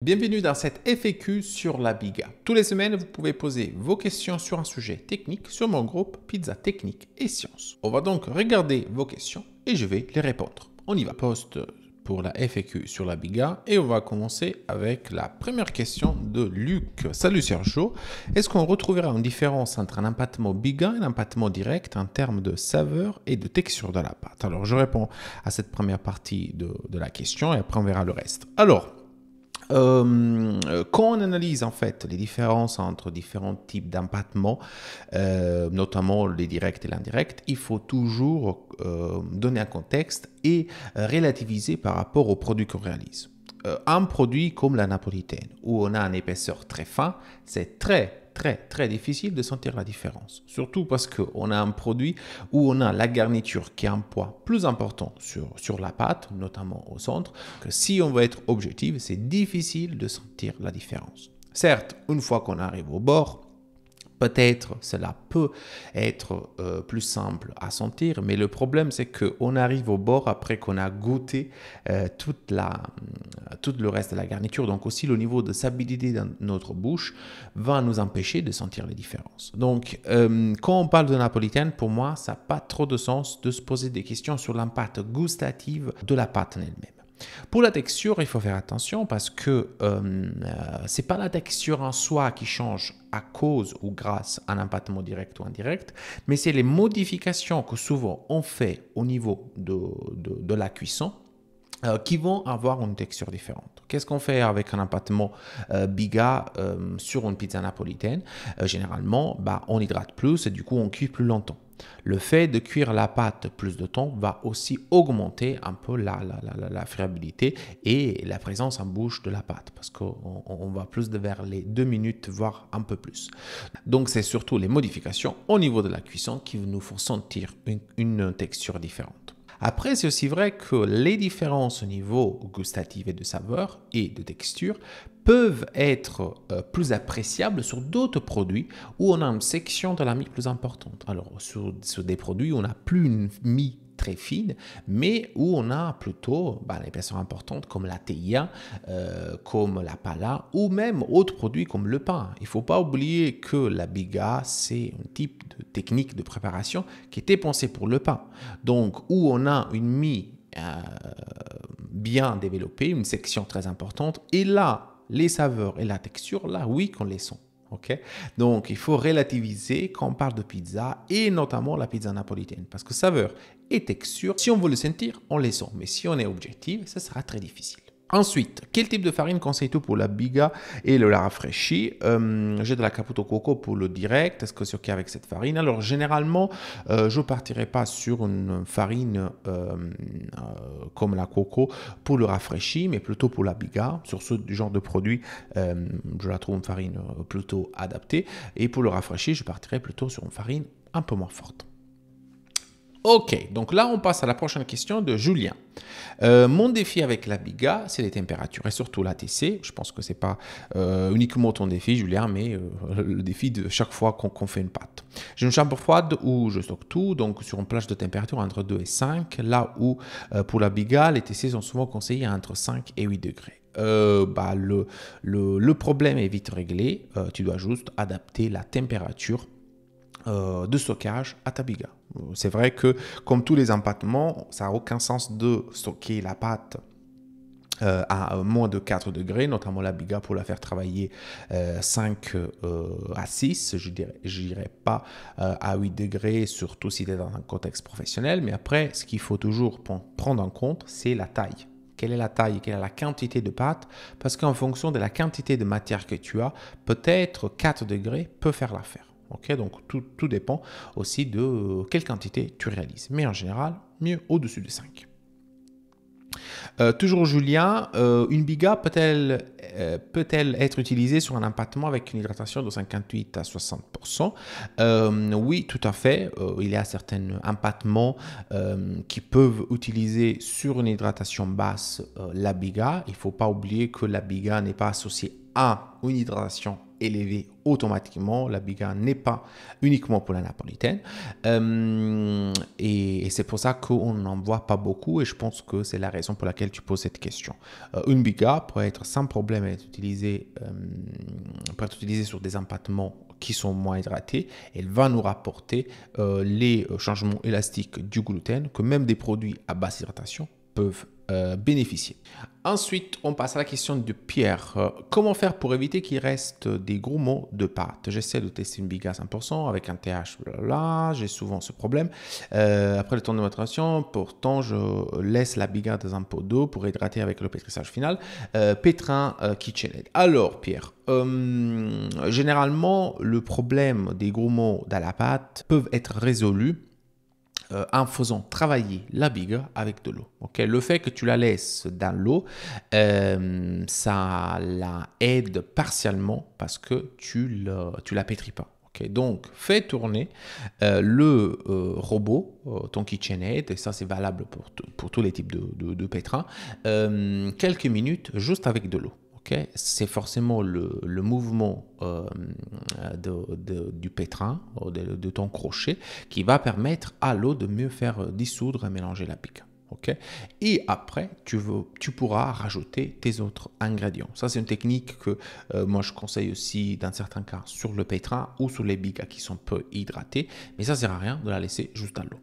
Bienvenue dans cette FAQ sur la Biga. Toutes les semaines, vous pouvez poser vos questions sur un sujet technique sur mon groupe Pizza Technique et Sciences. On va donc regarder vos questions et je vais les répondre. On y va. Poste pour la FAQ sur la Biga et on va commencer avec la première question de Luc. Salut Sergio, est-ce qu'on retrouvera une différence entre un empattement Biga et un empattement direct en termes de saveur et de texture de la pâte? Alors je réponds à cette première partie de la question et après on verra le reste. Alors, quand on analyse en fait les différences entre différents types d'empattements, notamment les directs et l'indirect, il faut toujours donner un contexte et relativiser par rapport au produit qu'on réalise. Un produit comme la napolitaine, où on a une épaisseur très fin, c'est très difficile de sentir la différence. Surtout parce qu'on a un produit où on a la garniture qui a un poids plus important sur la pâte, notamment au centre, que si on veut être objectif, c'est difficile de sentir la différence. Certes, une fois qu'on arrive au bord, peut-être cela peut être plus simple à sentir, mais le problème c'est qu'on arrive au bord après qu'on a goûté tout le reste de la garniture. Donc aussi le niveau de sablidité dans notre bouche va nous empêcher de sentir les différences. Donc quand on parle de napolitaine, pour moi, ça n'a pas trop de sens de se poser des questions sur l'impact gustatif de la pâte en elle-même. Pour la texture, il faut faire attention parce que ce n'est pas la texture en soi qui change à cause ou grâce à un empattement direct ou indirect, mais c'est les modifications que souvent on fait au niveau de la cuisson qui vont avoir une texture différente. Qu'est-ce qu'on fait avec un empattement Biga sur une pizza napolitaine? Généralement, on hydrate plus et du coup on cuit plus longtemps. Le fait de cuire la pâte plus de temps va aussi augmenter un peu la friabilité et la présence en bouche de la pâte parce qu'on va plus vers les 2 minutes, voire un peu plus. Donc, c'est surtout les modifications au niveau de la cuisson qui nous font sentir une texture différente. Après, c'est aussi vrai que les différences au niveau gustatif et de saveur et de texture peuvent être plus appréciables sur d'autres produits où on a une section de la mie plus importante. Alors, sur des produits où on n'a plus une mie très fine, mais où on a plutôt l'épaisseur importante comme la teilla, comme la pala, ou même autres produits comme le pain. Il ne faut pas oublier que la biga, c'est un type de technique de préparation qui était pensée pour le pain. Donc, où on a une mie bien développée, une section très importante, et là, les saveurs et la texture, là, oui, qu'on les sent. Okay? Donc, il faut relativiser quand on parle de pizza et notamment la pizza napolitaine parce que saveur et texture, si on veut le sentir, on les sent. Mais si on est objectif, ça sera très difficile. Ensuite, quel type de farine conseilles-tu pour la biga et le rafraîchi? J'ai de la Caputo Coco pour le direct. Est-ce que c'est OK avec cette farine? Alors, généralement, je ne partirai pas sur une farine comme la coco pour le rafraîchi, mais plutôt pour la biga. Sur ce genre de produit, je la trouve une farine plutôt adaptée. Et pour le rafraîchi, je partirai plutôt sur une farine un peu moins forte. Ok, donc là on passe à la prochaine question de Julien. Mon défi avec la biga, c'est les températures et surtout l'ATC. Je pense que ce n'est pas uniquement ton défi, Julien, mais le défi de chaque fois qu'on fait une pâte. J'ai une chambre froide où je stocke tout, donc sur une plage de température entre 2 et 5, là où pour la biga, les TC sont souvent conseillés entre 5 et 8 degrés. Le problème est vite réglé, tu dois juste adapter la température de stockage à ta biga. C'est vrai que comme tous les empattements, ça n'a aucun sens de stocker la pâte à moins de 4 degrés, notamment la biga pour la faire travailler 5 à 6, je dirais pas à 8 degrés, surtout si tu es dans un contexte professionnel. Mais après, ce qu'il faut toujours prendre en compte, c'est la taille. Quelle est la taille, quelle est la quantité de pâte? Parce qu'en fonction de la quantité de matière que tu as, peut-être 4 degrés peut faire l'affaire. Okay, donc tout dépend aussi de quelle quantité tu réalises. Mais en général, mieux au-dessus de 5. Toujours Julien, une biga peut-elle être utilisée sur un empattement avec une hydratation de 58 à 60%? Oui, tout à fait. Il y a certains empattements qui peuvent utiliser sur une hydratation basse la biga. Il ne faut pas oublier que la biga n'est pas associée à une hydratation élevé automatiquement. La biga n'est pas uniquement pour la napolitaine. Et c'est pour ça qu'on n'en voit pas beaucoup et je pense que c'est la raison pour laquelle tu poses cette question. Une biga peut être sans problème peut être utilisée sur des empattements qui sont moins hydratés. Elle va nous rapporter les changements élastiques du gluten que même des produits à basse hydratation peuvent bénéficier. Ensuite, on passe à la question de Pierre. Comment faire pour éviter qu'il reste des gros mots de pâte? J'essaie de tester une biga à 100% avec un TH, blablabla. J'ai souvent ce problème. Après le temps de maturation, pourtant, je laisse la biga dans un pot d'eau pour hydrater avec le pétrissage final. Pétrin KitchenAid. Alors, Pierre, généralement, le problème des gros mots dans la pâte peuvent être résolus en faisant travailler la biga avec de l'eau. Okay? Le fait que tu la laisses dans l'eau, ça la aide partiellement parce que tu la pétris pas. Okay? Donc, fais tourner le robot, ton KitchenAid, et ça c'est valable pour tous les types de pétrins, quelques minutes juste avec de l'eau. Okay. C'est forcément le mouvement du pétrin, de ton crochet, qui va permettre à l'eau de mieux faire dissoudre et mélanger la biga. Okay. Et après, tu pourras rajouter tes autres ingrédients. Ça, c'est une technique que moi, je conseille aussi dans certains cas sur le pétrin ou sur les bigas qui sont peu hydratées. Mais ça ne sert à rien de la laisser juste à l'eau.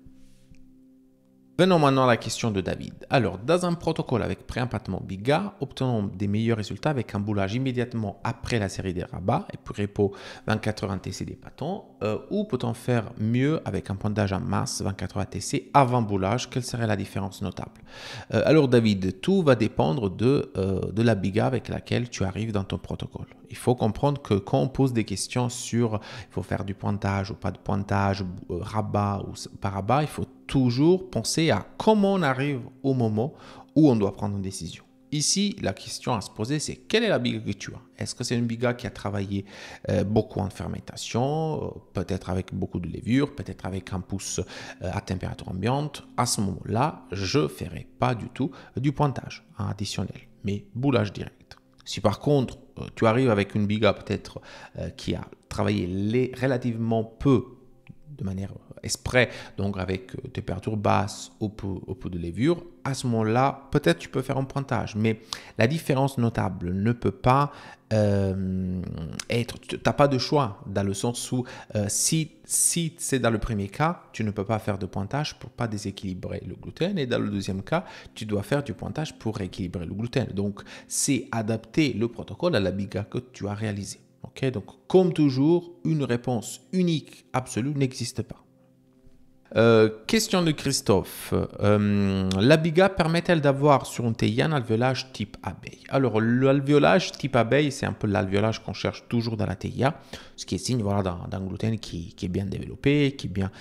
Venons maintenant à la question de David. Alors, dans un protocole avec pré-empattement biga, obtenons des meilleurs résultats avec un boulage immédiatement après la série des rabats et puis repos 24 heures ATC des pâtons, ou peut-on faire mieux avec un pointage en masse 24 heures ATC avant boulage? Quelle serait la différence notable? Alors David, tout va dépendre de la biga avec laquelle tu arrives dans ton protocole. Il faut comprendre que quand on pose des questions sur il faut faire du pointage ou pas de pointage, rabat ou pas rabat, il faut toujours penser à comment on arrive au moment où on doit prendre une décision. Ici, la question à se poser, c'est quelle est la biga que tu as? Est-ce que c'est une biga qui a travaillé beaucoup en fermentation, peut-être avec beaucoup de levure, peut-être avec un pouce à température ambiante? À ce moment-là, je ne ferai pas du tout du pointage additionnel, mais boulage direct. Si par contre, tu arrives avec une biga peut-être qui a travaillé relativement peu de manière exprès, donc avec température basse au pot de levure, à ce moment-là, peut-être tu peux faire un pointage. Mais la différence notable ne peut pas être... Tu n'as pas de choix dans le sens où si c'est dans le premier cas, tu ne peux pas faire de pointage pour ne pas déséquilibrer le gluten. Et dans le deuxième cas, tu dois faire du pointage pour rééquilibrer le gluten. Donc, c'est adapter le protocole à la biga que tu as réalisée. Okay, donc, comme toujours, une réponse unique, absolue, n'existe pas. Question de Christophe. La biga permet-elle d'avoir sur une théière un alvéolage type abeille? Alors, l'alvéolage type abeille, c'est un peu l'alvéolage qu'on cherche toujours dans la théière, ce qui est signe voilà, d'un gluten qui est bien développé, qui est bien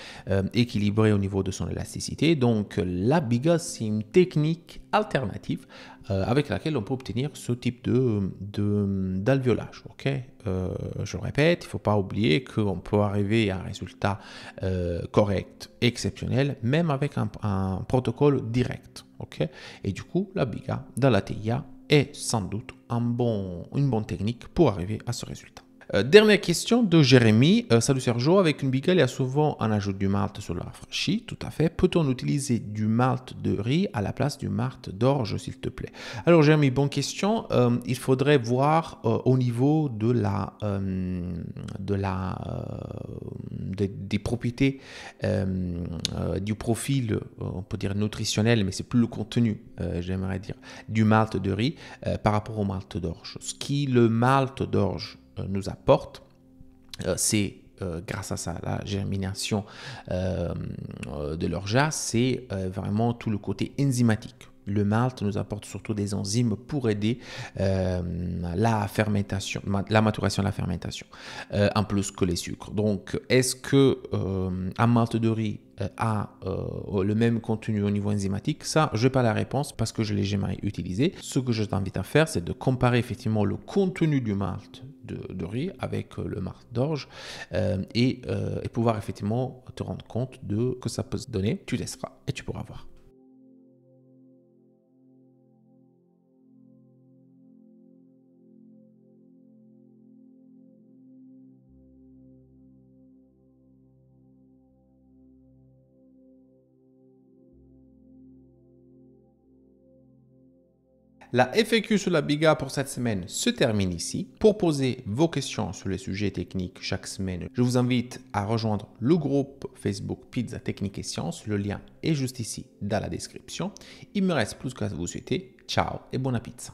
équilibré au niveau de son élasticité. Donc, la biga, c'est une technique alternative avec laquelle on peut obtenir ce type d'alvéolage. Okay, je le répète, il ne faut pas oublier qu'on peut arriver à un résultat correct, exceptionnel, même avec un protocole direct. Okay, et du coup, la biga dans la TIA est sans doute une bonne technique pour arriver à ce résultat. Dernière question de Jérémy. Salut Sergio, avec une biga, il y a souvent un ajout du malt sur le rafraîchi, tout à fait. Peut-on utiliser du malt de riz à la place du malt d'orge, s'il te plaît? Alors Jérémy, bonne question. Il faudrait voir au niveau des propriétés du profil, on peut dire nutritionnel, mais c'est plus le contenu, j'aimerais dire, du malt de riz par rapport au malt d'orge. Ce qui le malt d'orge nous apporte, c'est grâce à ça, la germination de l'orgeat, c'est vraiment tout le côté enzymatique. Le malt nous apporte surtout des enzymes pour aider la fermentation, la maturation de la fermentation, en plus que les sucres. Donc, est-ce que un malt de riz a le même contenu au niveau enzymatique? Ça, je n'ai pas la réponse parce que je ne l'ai jamais utilisé. Ce que je t'invite à faire, c'est de comparer effectivement le contenu du malt de riz avec le malt d'orge et pouvoir effectivement te rendre compte de que ça peut se donner. Tu testeras et tu pourras voir. La FAQ sur la biga pour cette semaine se termine ici. Pour poser vos questions sur les sujets techniques chaque semaine, je vous invite à rejoindre le groupe Facebook Pizza Technique et Sciences. Le lien est juste ici dans la description. Il me reste plus qu'à vous souhaiter. Ciao et bonne pizza.